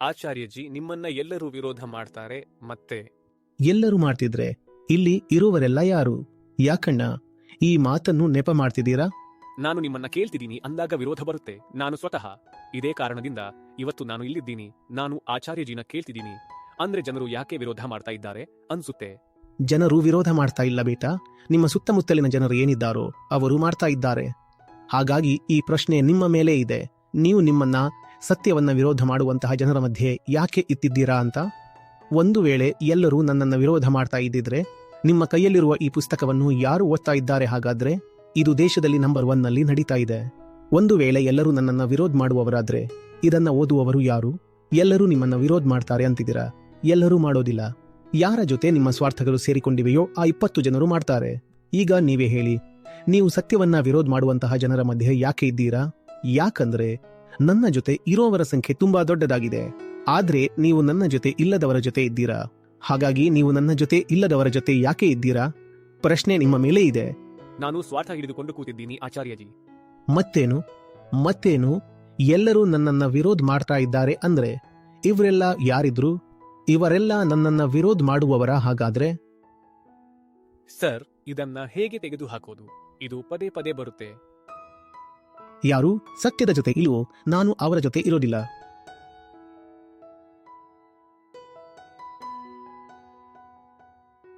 ಆಚಾರ್ಯಜಿ, ನಿಮ್ಮನ್ನ ಎಲ್ಲರೂ ವಿರೋಧ ಮಾಡ್ತಾರೆ. ಮತ್ತೆ ಎಲ್ಲರೂ ಮಾಡ್ತಿದ್ರೆ ಇಲ್ಲಿ ಇರುವರೆಲ್ಲ ಯಾರು? ಯಾಕಣ್ಣ ಈ ಮಾತನ್ನು ನೆಪ ಮಾಡ್ತಿದ್ದೀರಾ? ನಾನು ನಿಮ್ಮನ್ನ ಕೇಳ್ತಿದ್ದೀನಿ ಅಂದಾಗ ವಿರೋಧ ಬರುತ್ತೆ. ನಾನು ಸ್ವತಃ ಇದೇ ಕಾರಣದಿಂದ ಇವತ್ತು ನಾನು ಇಲ್ಲಿದ್ದೀನಿ. ನಾನು ಆಚಾರ್ಯಜಿನ ಕೇಳ್ತಿದ್ದೀನಿ ಅಂದ್ರೆ ಜನರು ಯಾಕೆ ವಿರೋಧ ಮಾಡ್ತಾ ಇದ್ದಾರೆ ಅನ್ಸುತ್ತೆ. ಜನರು ವಿರೋಧ ಮಾಡ್ತಾ ಇಲ್ಲ ಬೇಟಾ, ನಿಮ್ಮ ಸುತ್ತಮುತ್ತಲಿನ ಜನರು ಏನಿದ್ದಾರೋ ಅವರು ಮಾಡ್ತಾ ಇದ್ದಾರೆ. ಹಾಗಾಗಿ ಈ ಪ್ರಶ್ನೆ ನಿಮ್ಮ ಮೇಲೆ ಇದೆ. ನೀವು ನಿಮ್ಮನ್ನ ಸತ್ಯವನ್ನ ವಿರೋಧ ಮಾಡುವಂತಹ ಜನರ ಮಧ್ಯೆ ಯಾಕೆ ಇತ್ತಿದ್ದೀರಾ ಅಂತ. ಒಂದು ವೇಳೆ ಎಲ್ಲರೂ ನನ್ನನ್ನ ವಿರೋಧ ಮಾಡ್ತಾ ಇದ್ದಿದ್ರೆ ನಿಮ್ಮ ಕೈಯಲ್ಲಿರುವ ಈ ಪುಸ್ತಕವನ್ನು ಯಾರು ಓದ್ತಾ ಇದ್ದಾರೆ? ಹಾಗಾದ್ರೆ ಇದು ದೇಶದಲ್ಲಿ ನಂಬರ್ 1 ನಲ್ಲಿ ನಡೀತಾ ಇದೆ. ಒಂದು ವೇಳೆ ಎಲ್ಲರೂ ನನ್ನನ್ನ ವಿರೋಧ ಮಾಡುವವರಾದ್ರೆ ಇದನ್ನ ಓದುವವರು ಯಾರು? ಎಲ್ಲರೂ ನಿಮ್ಮನ್ನ ವಿರೋಧ ಮಾಡ್ತಾರೆ ಅಂತಿದ್ದೀರಾ. ಎಲ್ಲರೂ ಮಾಡೋದಿಲ್ಲ. ಯಾರ ಜೊತೆ ನಿಮ್ಮ ಸ್ವಾರ್ಥಗಳು ಸೇರಿಕೊಂಡಿವೆಯೋ ಆ 20 ಜನರು ಮಾಡ್ತಾರೆ. ಈಗ ನೀವೇ ಹೇಳಿ, ನೀವು ಸತ್ಯವನ್ನ ವಿರೋಧ ಮಾಡುವಂತಹ ಜನರ ಮಧ್ಯೆ ಯಾಕೆ ಇದ್ದೀರಾ? ಯಾಕಂದ್ರೆ ನನ್ನ ಜೊತೆ ಇರೋವರ ಸಂಖ್ಯೆ ತುಂಬಾ ದೊಡ್ಡದಾಗಿದೆ. ಆದ್ರೆ ನೀವು ನನ್ನ ಜೊತೆ ಇಲ್ಲದವರ ಜೊತೆ ಇದ್ದೀರಾ. ಹಾಗಾಗಿ ನೀವು ನನ್ನ ಜೊತೆ ಇಲ್ಲದವರ ಜೊತೆ ಯಾಕೆ ಇದ್ದೀರಾ? ಪ್ರಶ್ನೆ ನಿಮ್ಮ ಮೇಲೆ ಇದೆ. ನಾನು ಸ್ವಾರ್ಥ ಹಿಡಿದುಕೊಂಡು ಕೂತಿದ್ದೀನಿ ಆಚಾರ್ಯಜಿ. ಮತ್ತೇನು ಎಲ್ಲರೂ ನನ್ನನ್ನ ವಿರೋಧ ಮಾಡ್ತಾ ಇದ್ದಾರೆ ಅಂದ್ರೆ ಇವರೆಲ್ಲ ಯಾರಿದ್ರು? ಇವರೆಲ್ಲ ನನ್ನನ್ನ ವಿರೋಧ ಮಾಡುವವರ? ಹಾಗಾದ್ರೆ ಸರ್, ಇದನ್ನ ಹೇಗೆ ತೆಗೆದು ಹಾಕೋದು? ಇದು ಪದೇ ಪದೇ ಬರುತ್ತೆ. ಯಾರು ಸತ್ಯದ ಜೊತೆ ಇಲ್ವೋ ನಾನು ಅವರ ಜೊತೆ ಇರೋದಿಲ್ಲ.